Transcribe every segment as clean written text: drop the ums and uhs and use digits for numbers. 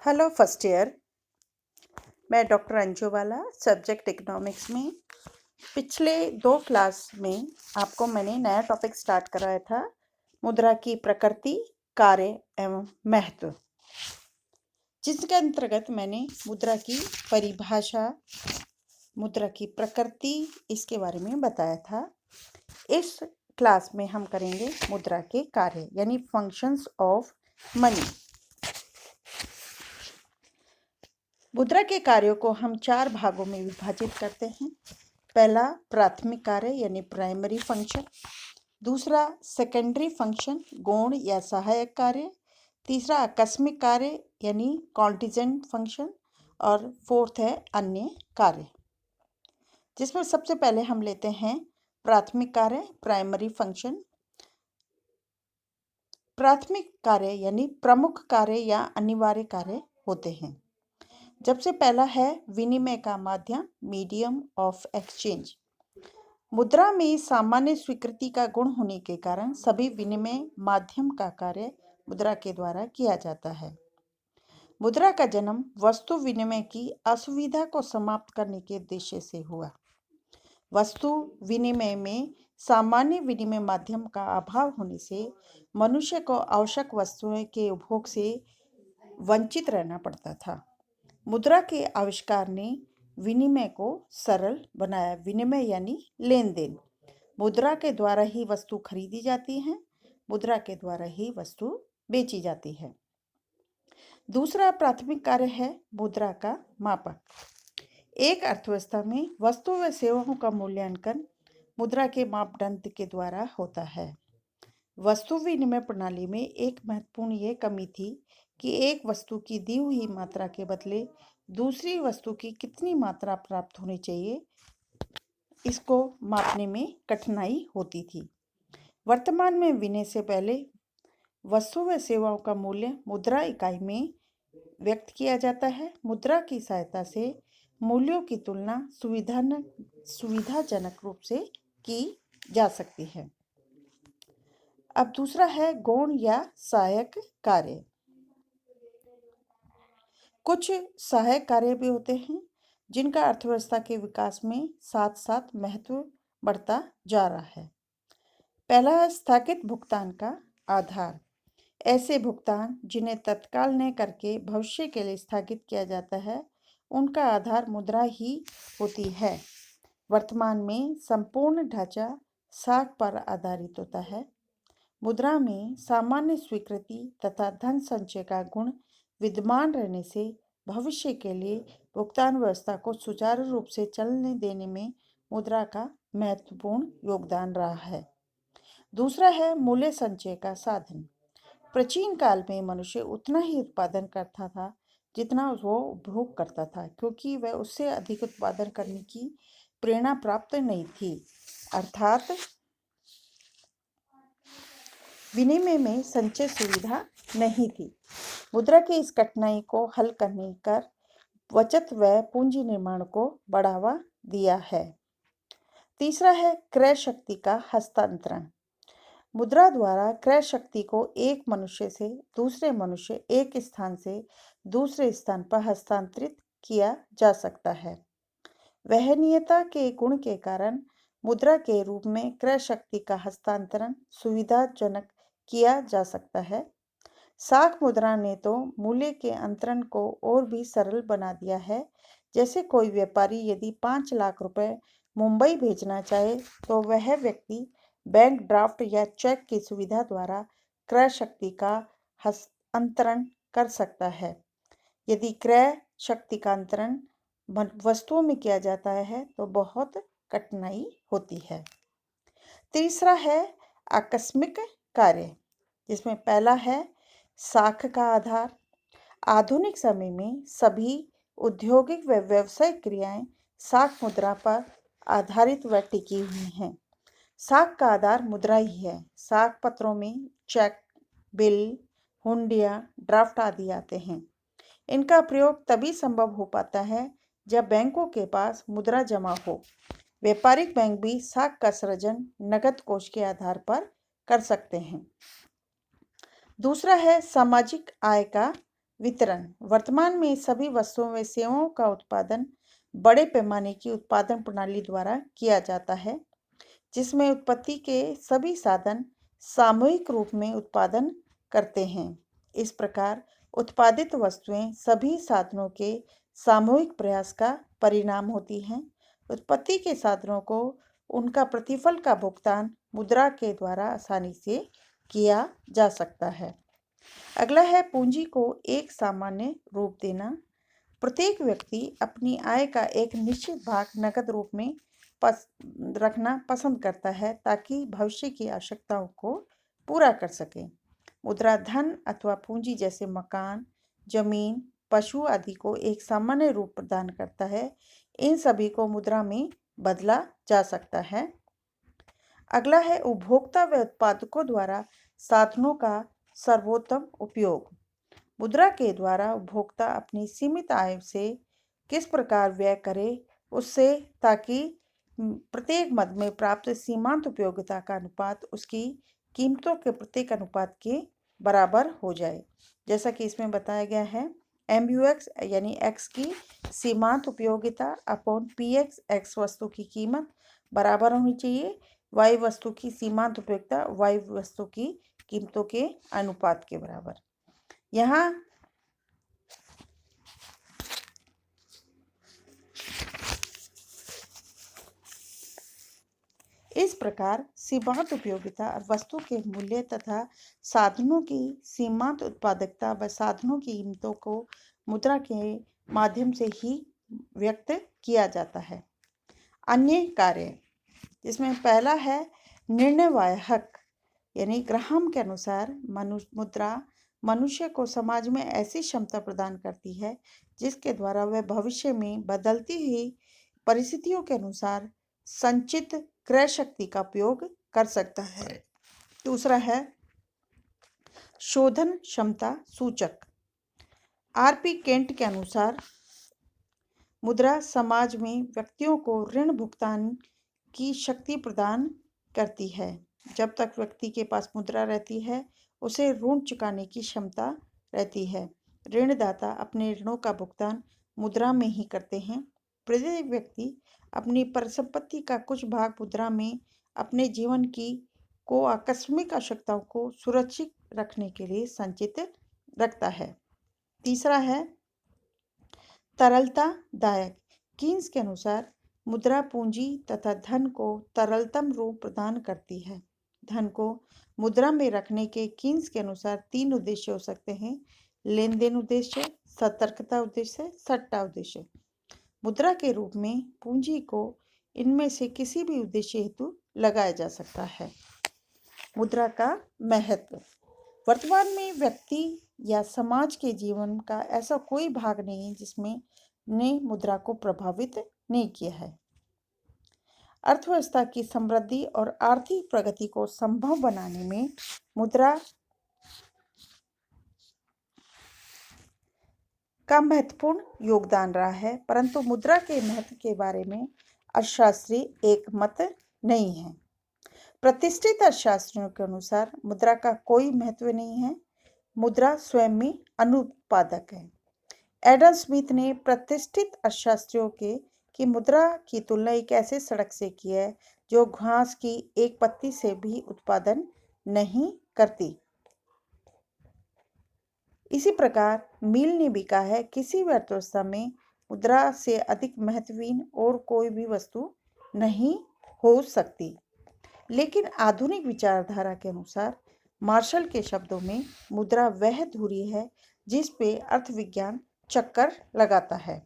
Hello first year. मैं doctor Anju वाला, subject economics में। पिछले 2 क्लास में आपको मैंने नया टॉपिक स्टार्ट कराया था, मुद्रा की प्रकृति, कार्य एवं महत्व, जिसके अंतर्गत मैंने मुद्रा की परिभाषा, मुद्रा की प्रकृति, इसके बारे में बताया था। इस क्लास में हम करेंगे मुद्रा के कार्य यानी फंक्शंस ऑफ मनी। मुद्रा के कार्यों को हम 4 भागों में विभाजित करते हैं। पहला प्राथमिक कार्य यानी प्राइमरी फंक्शन, दूसरा सेकेंडरी फंक्शन गौण या सहायक कार्य, तीसरा आकस्मिक कार्य यानी कॉन्टिजेंट फंक्शन, और फोर्थ है अन्य कार्य, जिसमें सबसे पहले हम लेते हैं प्राथमिक कार्य, प्राइमरी फंक्शन। प्राथमिक कार्य यानी प्रमुख कार्य या अनिवार्य कार्य होते हैं। जब से पहला है विनिमय का माध्यम, मीडियम ऑफ एक्सचेंज। मुद्रा में सामान्य स्वीकृति का गुण होने के कारण सभी विनिमय माध्यम का कार्य मुद्रा के द्वारा किया जाता है। मुद्रा का जन्म वस्तु विनिमय की असुविधा को समाप्त करने के उद्देश्य से हुआ। वस्तु विनिमय में सामान्य विनिमय माध्यम का अभाव होने से मनुष्य को आवश्यक वस्तुओं के उपभोग से वंचित रहना पड़ता था। मुद्रा के आविष्कार ने विनिमय को सरल बनाया। विनिमय यानी लेन देन। मुद्रा के द्वारा ही वस्तु खरीदी जाती है, मुद्रा के द्वारा ही वस्तु बेची जाती है। दूसरा प्राथमिक कार्य है मुद्रा का मापक। एक अर्थव्यवस्था में वस्तु व सेवाओं का मूल्यांकन मुद्रा के मापदंड के द्वारा होता है। वस्तु विनिमय प्रणाली में एक महत्वपूर्ण यह कमी थी कि एक वस्तु की दी हुई मात्रा के बदले दूसरी वस्तु की कितनी मात्रा प्राप्त होनी चाहिए, इसको मापने में कठिनाई होती थी। वर्तमान में विनिमय से पहले वस्तु व सेवाओं का मूल्य मुद्रा इकाई में व्यक्त किया जाता है। मुद्रा की सहायता से मूल्यों की तुलना सुविधाजनक रूप से की जा सकती है। अब दूसरा है गौण या सहायक कार्य। कुछ सहायक कार्य भी होते हैं जिनका अर्थव्यवस्था के विकास में साथ साथ महत्व बढ़ता जा रहा है। पहला है स्थगित भुगतान का आधार। ऐसे भुगतान जिन्हें तत्काल न करके भविष्य के लिए स्थगित किया जाता है, उनका आधार मुद्रा ही होती है। वर्तमान में संपूर्ण ढांचा साख पर आधारित होता है। मुद्रा में सामान्य स्वीकृति तथा धन संचय का गुण विद्यमान रहने से भविष्य के लिए भुगतान व्यवस्था को सुचारू रूप से चलने देने में मुद्रा का महत्वपूर्ण योगदान रहा है। दूसरा है मूल्य संचय का साधन। प्राचीन काल में मनुष्य उतना ही उत्पादन करता था जितना वो उपभोग करता था, क्योंकि वह उससे अधिक उत्पादन करने की प्रेरणा प्राप्त नहीं थी। अर्थात विनिमय में संचय सुविधा नहीं थी। मुद्रा की इस कठिनाई को हल करने कर बचत व पूंजी निर्माण को बढ़ावा दिया है। तीसरा है क्रय शक्ति का हस्तांतरण। मुद्रा द्वारा क्रय शक्ति को एक मनुष्य से दूसरे मनुष्य, एक स्थान से दूसरे स्थान पर हस्तांतरित किया जा सकता है। वहनीयता के गुण के कारण मुद्रा के रूप में क्रय शक्ति का हस्तांतरण सुविधाजनक किया जा सकता है। साख मुद्रा ने तो मूल्य के अंतरण को और भी सरल बना दिया है। जैसे कोई व्यापारी यदि 5 लाख रुपए मुंबई भेजना चाहे तो वह व्यक्ति बैंक ड्राफ्ट या चेक की सुविधा द्वारा क्रय शक्ति का अंतरण कर सकता है। यदि क्रय शक्ति का अंतरण वस्तुओं में किया जाता है तो बहुत कठिनाई होती है। तीसरा है आकस्मिक कार्य, जिसमें पहला है साख का आधार। आधुनिक समय में सभी औद्योगिक व व्यावसायिक क्रियाएं साख मुद्रा पर आधारित व टिकी हुई हैं। साख का आधार मुद्रा ही है। साख पत्रों में चेक, बिल, हुंडिया, ड्राफ्ट आदि आते हैं। इनका प्रयोग तभी संभव हो पाता है जब बैंकों के पास मुद्रा जमा हो। व्यापारिक बैंक भी साख का सृजन नकद कोष के आधार पर कर सकते हैं। दूसरा है सामाजिक आय का वितरण। वर्तमान में सभी वस्तुओं व सेवाओं का उत्पादन बड़े पैमाने की उत्पादन प्रणाली द्वारा किया जाता है, जिसमें उत्पत्ति के सभी साधन सामूहिक रूप में उत्पादन करते हैं। इस प्रकार उत्पादित वस्तुएं सभी साधनों के सामूहिक प्रयास का परिणाम होती हैं। उत्पत्ति के साधनों को उनका प्रतिफल का भुगतान मुद्रा के द्वारा आसानी से किया जा सकता है। अगला है पूंजी को एक सामान्य रूप देना। प्रत्येक व्यक्ति अपनी आय का एक निश्चित भाग नकद रूप में रखना पसंद करता है ताकि भविष्य की आवश्यकताओं को पूरा कर सके। मुद्रा धन अथवा पूंजी जैसे मकान, जमीन, पशु आदि को एक सामान्य रूप प्रदान करता है। इन सभी को मुद्रा में बदला जा सकता है। अगला है उपभोक्ता व उत्पादकों द्वारा साधनों का सर्वोत्तम उपयोग। मुद्रा के द्वारा उपभोक्ता अपनी सीमित आय से किस प्रकार व्यय करे उससे, ताकि प्रत्येक मद में प्राप्त सीमांत उपयोगिता का अनुपात उसकी कीमतों के प्रत्येक अनुपात के बराबर हो जाए। जैसा कि इसमें बताया गया है, MUX यानी X की सीमांत उपयोगिता अपॉन PX, X वस्तु की कीमत बराबर होनी चाहिए Y वस्तु की सीमांत उपयोगिता Y वस्तु की कीमतों के अनुपात के बराबर। यहाँ इस प्रकार सीमांत उपयोगिता और वस्तु के मूल्य तथा साधनों की सीमांत उत्पादकता व साधनों की कीमतों को मुद्रा के माध्यम से ही व्यक्त किया जाता है। अन्य कार्य, जिसमें पहला है निर्णय हक, यानी ग्राहम के अनुसार मुद्रा मनुष्य को समाज में ऐसी क्षमता प्रदान करती है जिसके द्वारा वह भविष्य में बदलती हुई परिस्थितियों के अनुसार संचित क्रय शक्ति का उपयोग कर सकता है। दूसरा है शोधन क्षमता सूचक। RP केंट के अनुसार मुद्रा समाज में व्यक्तियों को ऋण भुगतान की शक्ति प्रदान करती है। जब तक व्यक्ति के पास मुद्रा रहती है, उसे ऋण चुकाने की क्षमता रहती है। ऋणदाता अपने ऋणों का भुगतान मुद्रा में ही करते हैं। प्रत्येक व्यक्ति अपनी परिसंपत्ति का कुछ भाग मुद्रा में अपने जीवन की आकस्मिक आवश्यकताओं को सुरक्षित रखने के लिए संचित रखता है। तीसरा है तरलता दायक। कीन्स के अनुसार मुद्रा पूंजी तथा धन को तरलतम रूप प्रदान करती है। धन को मुद्रा में रखने के कीन्स के अनुसार 3 उद्देश्य हो सकते हैं: लेन देन उद्देश्य, सतर्कता उद्देश्य, सट्टा उद्देश्य। मुद्रा के रूप में पूंजी को इनमें से किसी भी उद्देश्य हेतु लगाया जा सकता है। मुद्रा का महत्व। वर्तमान में व्यक्ति या समाज के जीवन का ऐसा कोई भाग नहीं है जिसमें ने मुद्रा को प्रभावित नहीं किया है। अर्थव्यवस्था की समृद्धि और आर्थिक प्रगति को संभव बनाने में मुद्रा का महत्वपूर्ण योगदान रहा है, परंतु मुद्रा के महत्व के बारे में अर्थशास्त्री एक मत नहीं है। प्रतिष्ठित अर्थशास्त्रियों के अनुसार मुद्रा का कोई महत्व नहीं है। मुद्रा स्वयं में अनुत्पादक है। एडम स्मिथ ने प्रतिष्ठित अर्थशास्त्रियों की मुद्रा की तुलना एक ऐसे सड़क से की है जो घास की एक पत्ती से भी उत्पादन नहीं करती। इसी प्रकार मिल ने भी कहा है, किसी भी अर्थव्यवस्था में मुद्रा से अधिक महत्वहीन और कोई भी वस्तु नहीं हो सकती। लेकिन आधुनिक विचारधारा के अनुसार मार्शल के शब्दों में मुद्रा वह धुरी है जिस पे अर्थविज्ञान चक्कर लगाता है।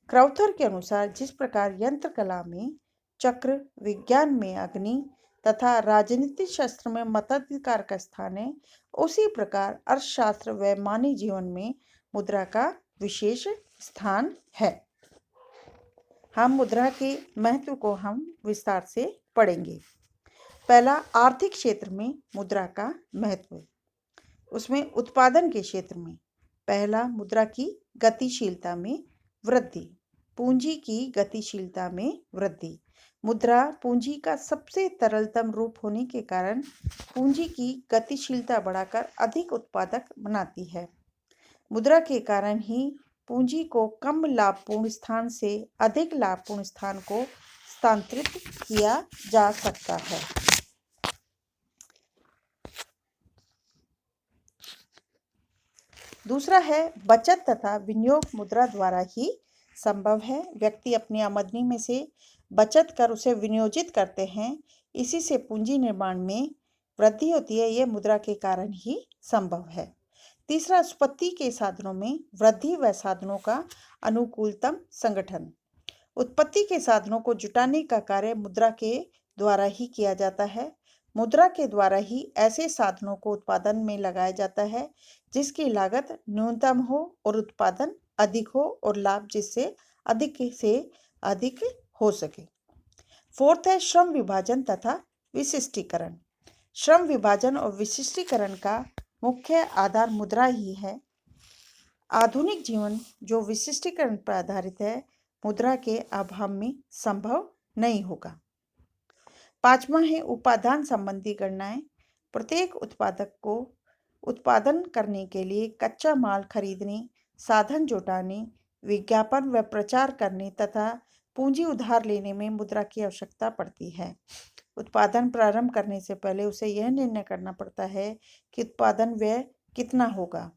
क्राउथर के अनुसार जिस प्रकार यंत्र कला में चक्र, विज्ञान में अग्नि तथा राजनीतिक शास्त्र में मताधिकार का स्थान है, उसी प्रकार अर्थशास्त्र व मानवीय जीवन में मुद्रा का विशेष स्थान है। हम मुद्रा के महत्व को हम विस्तार से पढ़ेंगे। पहला, आर्थिक क्षेत्र में मुद्रा का महत्व। उसमें उत्पादन के क्षेत्र में पहला, मुद्रा की गतिशीलता में वृद्धि। पूंजी की गतिशीलता में वृद्धि। मुद्रा पूंजी का सबसे तरलतम रूप होने के कारण पूंजी की गतिशीलता बढ़ाकर अधिक उत्पादक बनाती है। मुद्रा के कारण ही पूंजी को कम लाभपूर्ण स्थान से अधिक लाभपूर्ण स्थान को स्थानांतरित किया जा सकता है। दूसरा है बचत तथा विनियोग मुद्रा द्वारा ही संभव है। व्यक्ति अपनी आमदनी में से बचत कर उसे विनियोजित करते हैं, इसी से पूंजी निर्माण में वृद्धि होती है। यह मुद्रा के कारण ही संभव है। तीसरा, उत्पत्ति के साधनों में वृद्धि व साधनों का अनुकूलतम संगठन। उत्पत्ति के साधनों को जुटाने का कार्य मुद्रा के द्वारा ही किया जाता है। मुद्रा के द्वारा ही ऐसे साधनों को उत्पादन में लगाया जाता है जिसकी लागत न्यूनतम हो और उत्पादन अधिक हो और लाभ जिससे अधिक से अधिक हो सके। फोर्थ है श्रम विभाजन तथा विशिष्टीकरण। श्रम विभाजन और विशिष्टीकरण का मुख्य आधार मुद्रा ही है। आधुनिक जीवन जो विशिष्टीकरण पर आधारित है, मुद्रा के अभाव में संभव नहीं होगा। पांचवा है उपादान संबंधी गणनाएं। प्रत्येक उत्पादक को उत्पादन करने के लिए कच्चा माल खरीदने, साधन जुटाने, विज्ञापन व प्रचार करने तथा पूंजी उधार लेने में मुद्रा की आवश्यकता पड़ती है। उत्पादन प्रारंभ करने से पहले उसे यह निर्णय करना पड़ता है कि उत्पादन व्यय कितना होगा,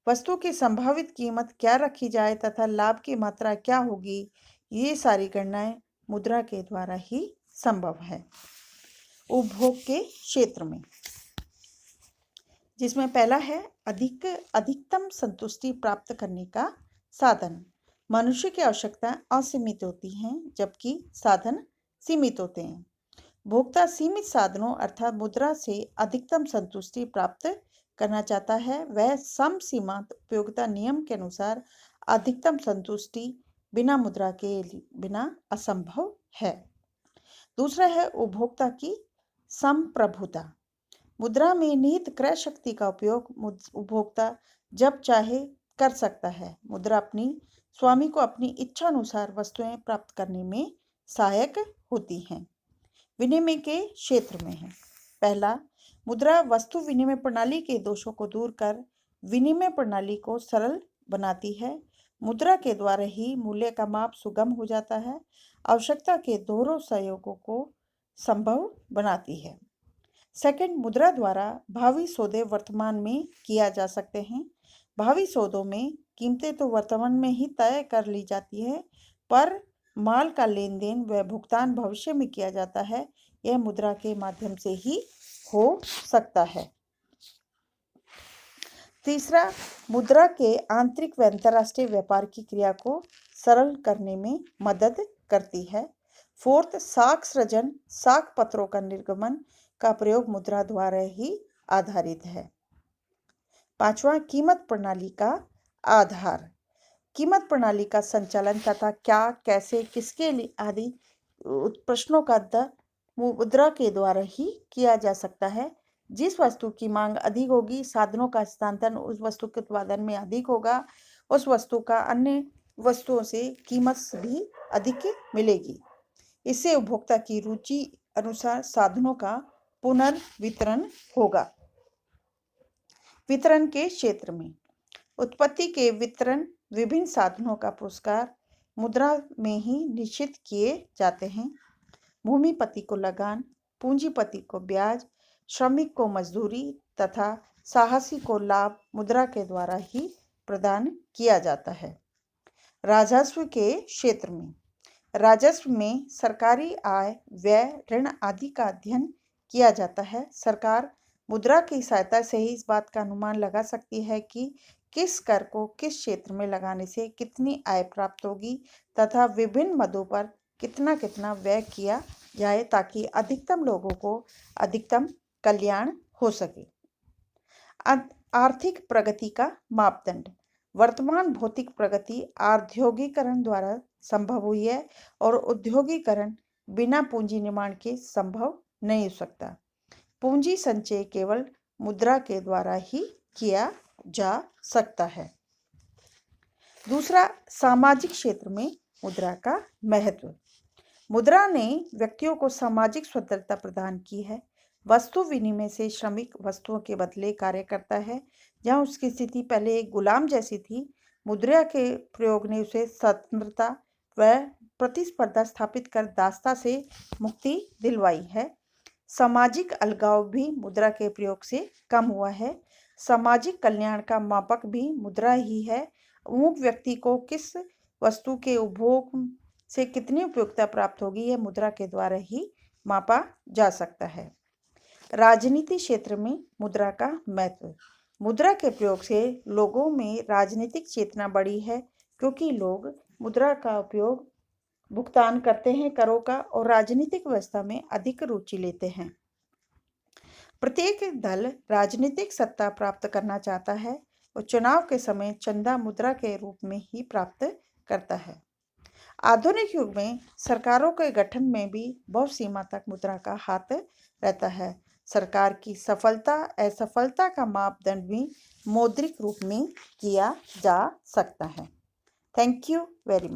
वस्तु की संभावित कीमत क्या रखी जाए तथा लाभ की मात्रा क्या होगी। ये सारी गणनाएं मुद्रा के द्वारा ही संभव है। उपभोग के क्षेत्र में, जिसमें पहला है अधिकतम संतुष्टि प्राप्त करने का साधन। मनुष्य की आवश्यकताएं असीमित होती हैं जबकि साधन सीमित होते हैं। भोक्ता सीमित साधनों अर्थात मुद्रा से अधिकतम संतुष्टि प्राप्त करना चाहता है। वह सम सीमांत उपयोगिता नियम के अनुसार अधिकतम संतुष्टि बिना मुद्रा के बिना असंभव है। दूसरा है उपभोक्ता की संप्रभुता। मुद्रा में निहित क्रय शक्ति का उपयोग उपभोक्ता जब चाहे कर सकता है। मुद्रा अपनी स्वामी को अपनी इच्छा अनुसार वस्तुएं प्राप्त करने में सहायक होती हैं। विनिमय के क्षेत्र में है। पहला, मुद्रा वस्तु विनिमय प्रणाली के दोषों को दूर कर विनिमय प्रणाली को सरल बनाती है। मुद्रा के द्वारा ही मूल्य का माप सुगम हो जाता है, आवश्यकता के दोनों सहयोगों को संभव बनाती है। सेकंड, मुद्रा द्वारा भावी सौदे वर्तमान में किया जा सकते हैं। भावी सौदों में कीमतें तो वर्तमान में ही तय कर ली जाती है, पर माल का लेन देन व भुगतान भविष्य में किया जाता है। यह मुद्रा के माध्यम से ही हो सकता है। तीसरा, मुद्रा के आंतरिक व अंतर्राष्ट्रीय व्यापार की क्रिया को सरल करने में मदद करती है। फोर्थ, साख सृजन, साख पत्रों का निर्गमन का प्रयोग मुद्रा द्वारा ही आधारित है। पांचवा, कीमत प्रणाली का आधार। कीमत प्रणाली का संचालन तथा क्या, कैसे, किसके लिए आदि प्रश्नों का मुद्रा के द्वारा ही किया जा सकता है। जिस वस्तु की मांग अधिक होगी, साधनों का हस्तांतरण उस वस्तु के उत्पादन में अधिक होगा, उस वस्तु का अन्य वस्तुओं से कीमत भी अधिक मिलेगी। इससे उपभोक्ता की रुचि अनुसार साधनों का पुनर्वितरण होगा। वितरण के क्षेत्र में, उत्पत्ति के वितरण विभिन्न साधनों का पुरस्कार मुद्रा में ही निश्चित किए जाते हैं। भूमिपति को लगान, पूंजीपति को ब्याज, श्रमिक को मजदूरी तथा साहसी को लाभ मुद्रा के द्वारा ही प्रदान किया जाता है। राजस्व के क्षेत्र में, राजस्व में सरकारी आय, व्यय, ऋण आदि का अध्ययन किया जाता है। सरकार मुद्रा की सहायता से ही इस बात का अनुमान लगा सकती है कि किस कर को किस क्षेत्र में लगाने से कितनी आय प्राप्त होगी तथा विभिन्न मदों पर कितना कितना व्यय किया जाए ताकि अधिकतम लोगों को अधिकतम कल्याण हो सके। आर्थिक प्रगति का मापदंड। वर्तमान भौतिक प्रगति औद्योगिकरण द्वारा संभव हुई है और औद्योगिकरण बिना पूंजी निर्माण के संभव नहीं हो सकता। पूंजी संचय केवल मुद्रा के द्वारा ही किया जा सकता है। दूसरा, सामाजिक क्षेत्र में मुद्रा का महत्व। मुद्रा ने व्यक्तियों को सामाजिक स्वतंत्रता प्रदान की है। वस्तु विनिमय से श्रमिक वस्तुओं के बदले कार्य करता है। जहाँ उसकी स्थिति पहले एक गुलाम जैसी थी, मुद्रा के प्रयोग ने उसे स्वतंत्रता व प्रतिस्पर्धा स्थापित कर दासता से मुक्ति दिलवाई है। सामाजिक अलगाव भी मुद्रा के प्रयोग से कम हुआ है। सामाजिक कल्याण का मापक भी मुद्रा ही है। अमुक व्यक्ति को किस वस्तु के उपभोग से कितनी उपयोगिता प्राप्त होगी, यह मुद्रा के द्वारा ही मापा जा सकता है। राजनीति क्षेत्र में मुद्रा का महत्व। मुद्रा के प्रयोग से लोगों में राजनीतिक चेतना बढ़ी है, क्योंकि लोग मुद्रा का उपयोग भुगतान करते हैं करों का और राजनीतिक व्यवस्था में अधिक रुचि लेते हैं। प्रत्येक दल राजनीतिक सत्ता प्राप्त करना चाहता है और चुनाव के समय चंदा मुद्रा के रूप में ही प्राप्त करता है। आधुनिक युग में सरकारों के गठन में भी बहुत सीमा तक मुद्रा का हाथ रहता है। सरकार की सफलता असफलता का मापदंड भी मौद्रिक रूप में किया जा सकता है। Thank you very much.